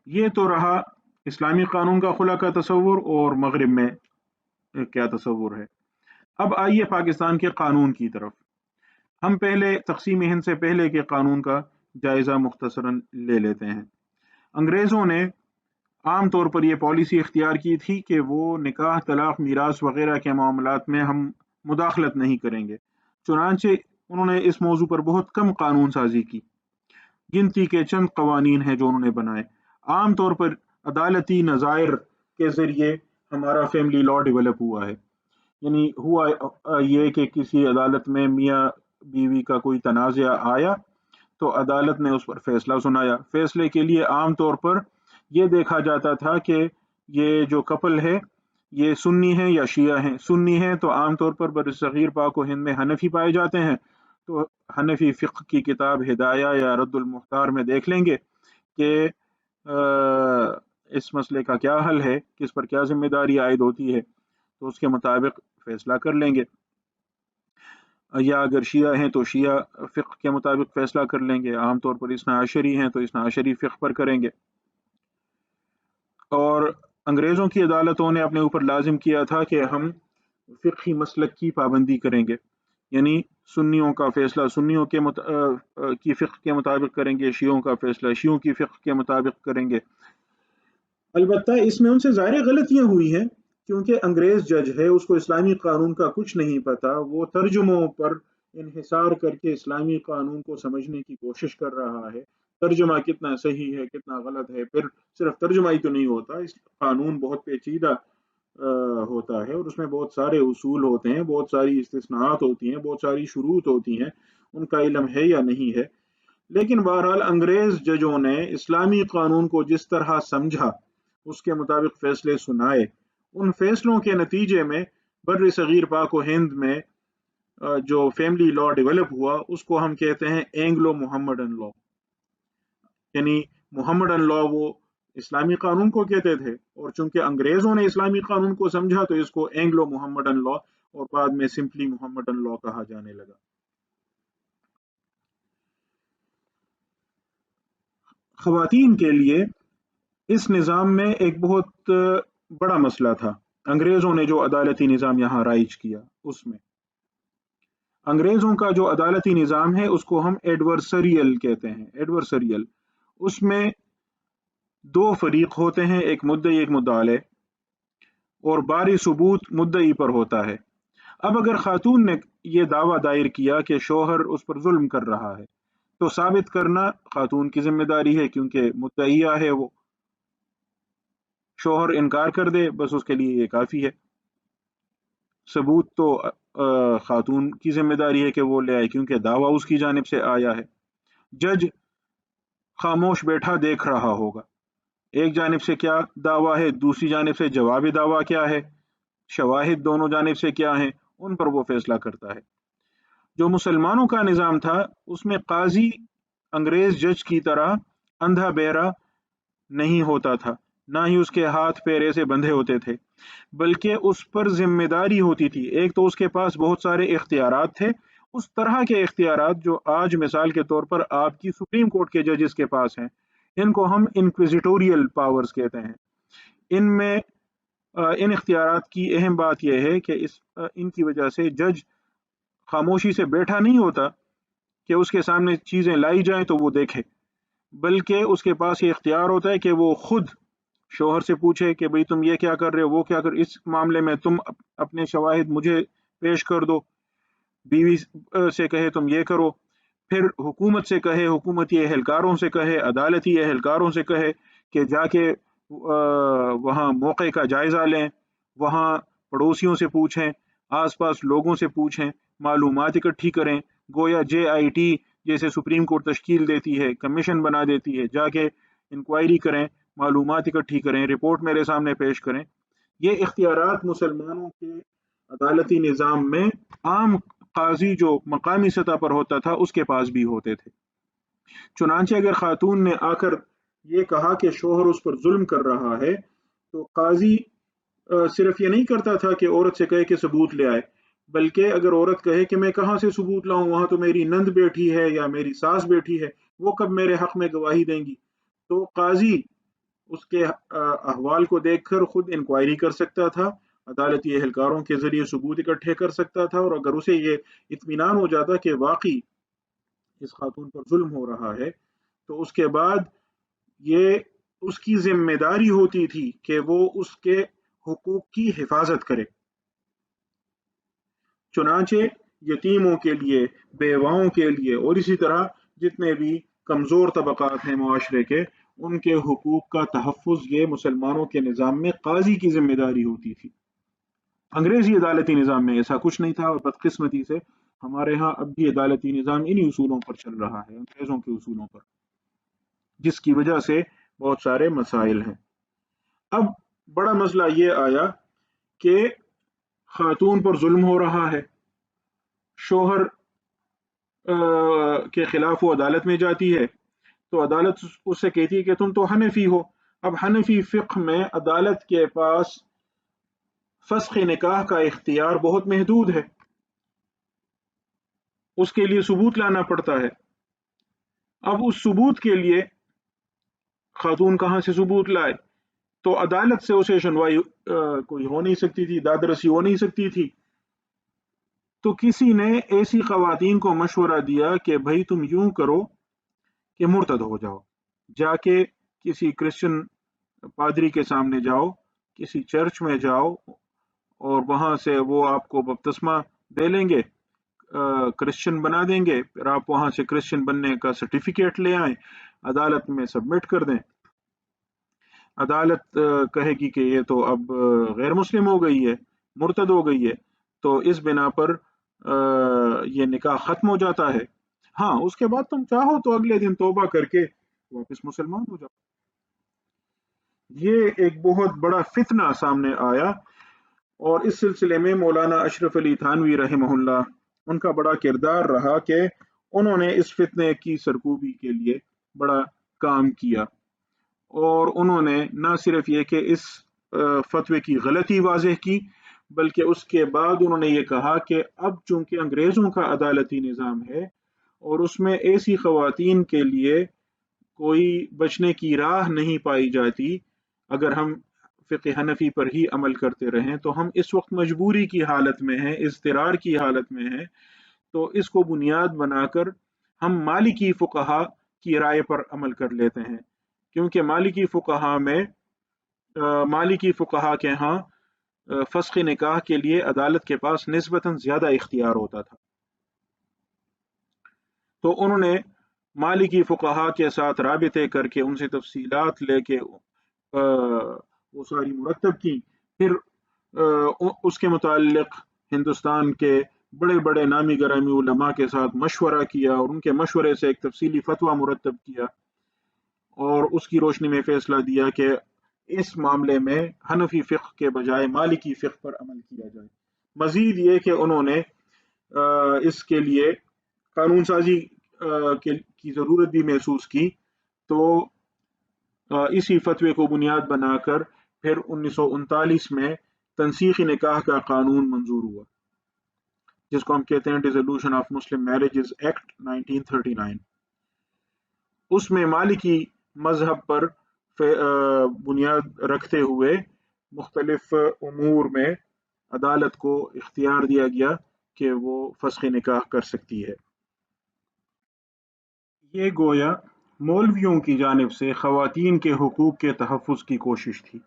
یہ تو رہا اسلامی قانون کا خلا کا تصور اور مغرب میں کیا تصور ہے۔ اب آئیے پاکستان کے قانون کی طرف۔ ہم پہلے تقسیم ہند سے پہلے کے قانون کا جائزہ مختصراً لے لیتے ہیں۔ انگریزوں نے عام طور پر یہ پالیسی اختیار کی تھی کہ وہ نکاح، طلاق، میراث وغیرہ کے معاملات میں ہم مداخلت نہیں کریں گے، چنانچہ انہوں نے اس موضوع پر بہت کم قانون سازی کی۔ گنتی کے چند قوانین ہیں جو انہوں نے بنائے۔ عام طور پر عدالتی نظائر کے ذریعے ہمارا فیملی لا ڈیولپ ہوا ہے، یعنی ہوا یہ کہ کسی عدالت میں میاں بیوی کا کوئی تنازع آیا تو عدالت نے اس پر فیصلہ سنایا۔ فیصلے کے لیے عام طور پر یہ دیکھا جاتا تھا کہ یہ جو کپل ہے یہ سنی ہے یا شیعہ ہیں۔ سنی ہیں تو عام طور پر برصغیر پاک و ہند میں حنفی پائے جاتے ہیں، تو حنفی فقہ کی کتاب ہدایہ یا رد المختار میں دیکھ لیں گے کہ اس مسئلے کا کیا حل ہے، کس پر کیا ذمہ داری عائد ہوتی ہے، تو اس کے مطابق فیصلہ کر لیں گے۔ یا اگر شیعہ ہیں تو شیعہ فقہ کے مطابق فیصلہ کر لیں گے، عام طور پر اثنا عشری ہیں تو اثنا عشری فقہ پر کریں گے۔ اور انگریزوں کی عدالتوں نے اپنے اوپر لازم کیا تھا کہ ہم فقہی مسلک کی پابندی کریں گے، یعنی سنیوں کا فیصلہ سنیوں کی فقہ کے مطابق کریں گے، شیعوں کا فیصلہ شیعوں کی فقہ کے مطابق کریں گے۔ البتہ اس میں ان سے ظاہر غلطیاں ہوئی ہیں، کیونکہ انگریز جج ہے، اس کو اسلامی قانون کا کچھ نہیں پتا، وہ ترجموں پر انحصار کر کے اسلامی قانون کو سمجھنے کی کوشش کر رہا ہے۔ ترجمہ کتنا صحیح ہے کتنا غلط ہے، پھر صرف ترجمہ ہی تو نہیں ہوتا، اس قانون بہت پیچیدہ ہوتا ہے اور اس میں بہت سارے اصول ہوتے ہیں، بہت ساری استثناءات ہوتی ہیں، بہت ساری شروط ہوتی ہیں، ان کا علم ہے یا نہیں ہے۔ لیکن بہرحال انگریز ججوں نے اسلامی قانون کو جس طرح سمجھا اس کے مطابق فیصلے سنائے۔ ان فیصلوں کے نتیجے میں بر صغیر پاک و ہند میں جو فیملی لا ڈیولپ ہوا اس کو ہم کہتے ہیں اینگلو محمڈن لا، یعنی محمڈن لا وہ اسلامی قانون کو کہتے تھے، اور چونکہ انگریزوں نے اسلامی قانون کو سمجھا تو اس کو اینگلو محمڈن لا اور بعد میں سمپلی محمڈن لا کہا جانے لگا۔ خواتین کے لیے اس نظام میں ایک بہت بڑا مسئلہ تھا۔ انگریزوں نے جو عدالتی نظام یہاں رائج کیا، اس میں انگریزوں کا جو عدالتی نظام ہے اس کو ہم ایڈورسریل کہتے ہیں۔ ایڈورسریل، اس میں دو فریق ہوتے ہیں، ایک مدعی ایک مدعا علیہ، اور باری ثبوت مدعی پر ہوتا ہے۔ اب اگر خاتون نے یہ دعویٰ دائر کیا کہ شوہر اس پر ظلم کر رہا ہے تو ثابت کرنا خاتون کی ذمہ داری ہے، کیونکہ مدعیہ ہے وہ۔ شوہر انکار کر دے بس اس کے لیے یہ کافی ہے۔ ثبوت تو خاتون کی ذمہ داری ہے کہ وہ لے آئے، کیونکہ دعویٰ اس کی جانب سے آیا ہے۔ جج خاموش بیٹھا دیکھ رہا ہوگا، ایک جانب سے کیا دعویٰ ہے، دوسری جانب سے جواب دعویٰ کیا ہے، شواہد دونوں جانب سے کیا ہیں، ان پر وہ فیصلہ کرتا ہے۔ جو مسلمانوں کا نظام تھا اس میں قاضی انگریز جج کی طرح اندھا بہرا نہیں ہوتا تھا، نہ ہی اس کے ہاتھ پیر ایسے بندھے ہوتے تھے، بلکہ اس پر ذمہ داری ہوتی تھی۔ ایک تو اس کے پاس بہت سارے اختیارات تھے، اس طرح کے اختیارات جو آج مثال کے طور پر آپ کی سپریم کورٹ کے ججز کے پاس ہیں، ان کو ہم انکویزیٹوریل پاورز کہتے ہیں۔ ان میں ان اختیارات کی اہم بات یہ ہے کہ ان کی وجہ سے جج خاموشی سے بیٹھا نہیں ہوتا کہ اس کے سامنے چیزیں لائی جائیں تو وہ دیکھے، بلکہ اس کے پاس یہ اختیار ہوتا ہے کہ وہ خود شوہر سے پوچھے کہ بھئی تم یہ کیا کر رہے ہو، وہ کیا کر، اس معاملے میں تم اپنے شواہد مجھے پیش کر دو، بیوی سے کہے تم یہ کرو، پھر حکومت سے کہے، حکومتی اہلکاروں سے کہے، عدالتی اہلکاروں سے کہے کہ جا کے وہاں موقع کا جائزہ لیں، وہاں پڑوسیوں سے پوچھیں، آس پاس لوگوں سے پوچھیں، معلومات اکٹھی کریں، گویا JIT جیسے سپریم کورٹ تشکیل دیتی ہے، کمیشن بنا دیتی ہے، جا کے انکوائری کریں، معلومات اکٹھی کریں، رپورٹ میرے سامنے پیش کریں۔ یہ اختیارات مسلمانوں کے عدالتی نظام میں عام قاضی جو مقامی سطح پر ہوتا تھا اس کے پاس بھی ہوتے تھے۔ چنانچہ اگر خاتون نے آ کر یہ کہا کہ شوہر اس پر ظلم کر رہا ہے تو قاضی صرف یہ نہیں کرتا تھا کہ عورت سے کہے کہ ثبوت لے آئے، بلکہ اگر عورت کہے کہ میں کہاں سے ثبوت لاؤں، وہاں تو میری نند بیٹھی ہے یا میری ساس بیٹھی ہے، وہ کب میرے حق میں گواہی دیں گی، تو قاضی اس کے احوال کو دیکھ کر خود انکوائری کر سکتا تھا، عدالتی اہلکاروں کے ذریعے ثبوت اکٹھے کر سکتا تھا، اور اگر اسے یہ اطمینان ہو جاتا کہ واقعی اس خاتون پر ظلم ہو رہا ہے تو اس کے بعد یہ اس کی ذمہ داری ہوتی تھی کہ وہ اس کے حقوق کی حفاظت کرے۔ چنانچہ یتیموں کے لیے، بیواؤں کے لیے، اور اسی طرح جتنے بھی کمزور طبقات ہیں معاشرے کے، ان کے حقوق کا تحفظ یہ مسلمانوں کے نظام میں قاضی کی ذمہ داری ہوتی تھی۔ انگریزی عدالتی نظام میں ایسا کچھ نہیں تھا، اور بدقسمتی سے ہمارے ہاں اب بھی عدالتی نظام انہی اصولوں پر چل رہا ہے، انگریزوں کے اصولوں پر، جس کی وجہ سے بہت سارے مسائل ہیں۔ اب بڑا مسئلہ یہ آیا کہ خاتون پر ظلم ہو رہا ہے، شوہر کے خلاف وہ عدالت میں جاتی ہے، تو عدالت اس سے کہتی ہے کہ تم تو حنفی ہو۔ اب حنفی فقہ میں عدالت کے پاس فسخ نکاح کا اختیار بہت محدود ہے، اس کے لیے ثبوت لانا پڑتا ہے۔ اب اس ثبوت کے لیے خاتون کہاں سے ثبوت لائے؟ تو عدالت سے اسے سنوائی کوئی ہو نہیں سکتی تھی، داد رسی ہو نہیں سکتی تھی، تو کسی نے ایسی خواتین کو مشورہ دیا کہ بھائی تم یوں کرو کہ مرتد ہو جاؤ، جا کے کسی کرسچن پادری کے سامنے جاؤ، کسی چرچ میں جاؤ، اور وہاں سے وہ آپ کو بپتسمہ دے لیں گے، کرسچن بنا دیں گے، پھر آپ وہاں سے کرسچن بننے کا سرٹیفکیٹ لے آئیں، عدالت میں سبمٹ کر دیں، عدالت کہے گی کہ یہ تو اب غیر مسلم ہو گئی ہے، مرتد ہو گئی ہے، تو اس بنا پر یہ نکاح ختم ہو جاتا ہے۔ ہاں، اس کے بعد تم چاہو تو اگلے دن توبہ کر کے واپس مسلمان ہو جاؤ۔ یہ ایک بہت بڑا فتنہ سامنے آیا، اور اس سلسلے میں مولانا اشرف علی تھانوی رحمہ اللہ، ان کا بڑا کردار رہا کہ انہوں نے اس فتنے کی سرکوبی کے لیے بڑا کام کیا، اور انہوں نے نہ صرف یہ کہ اس فتوے کی غلطی واضح کی، بلکہ اس کے بعد انہوں نے یہ کہا کہ اب چونکہ انگریزوں کا عدالتی نظام ہے اور اس میں ایسی خواتین کے لیے کوئی بچنے کی راہ نہیں پائی جاتی، اگر ہم فقہ حنفی پر ہی عمل کرتے رہیں تو ہم اس وقت مجبوری کی حالت میں ہیں، اضطرار کی حالت میں ہیں، تو اس کو بنیاد بنا کر ہم مالکی فقہا کی رائے پر عمل کر لیتے ہیں، کیونکہ مالکی فقہا کے ہاں فسخ نکاح کے لیے عدالت کے پاس نسبتاً زیادہ اختیار ہوتا تھا، تو انہوں نے مالکی فقہا کے ساتھ رابطے کر کے ان سے تفصیلات لے کے وہ ساری مرتب کی، پھر اس کے متعلق ہندوستان کے بڑے بڑے نامی گرامی علماء کے ساتھ مشورہ کیا، اور ان کے مشورے سے ایک تفصیلی فتویٰ مرتب کیا، اور اس کی روشنی میں فیصلہ دیا کہ اس معاملے میں حنفی فقہ کے بجائے مالکی فقہ پر عمل کیا جائے۔ مزید یہ کہ انہوں نے اس کے لیے قانون سازی کی ضرورت بھی محسوس کی، تو اسی فتوے کو بنیاد بنا کر پھر 1939 میں تنسیخی نکاح کا قانون منظور ہوا، جس کو ہم کہتے ہیں dissolution of Muslim marriages act 1939۔ اس میں مالکی مذہب پر بنیاد رکھتے ہوئے مختلف امور میں عدالت کو اختیار دیا گیا کہ وہ فسخ نکاح کر سکتی ہے۔ یہ گویا مولویوں کی جانب سے خواتین کے حقوق کے تحفظ کی کوشش تھی۔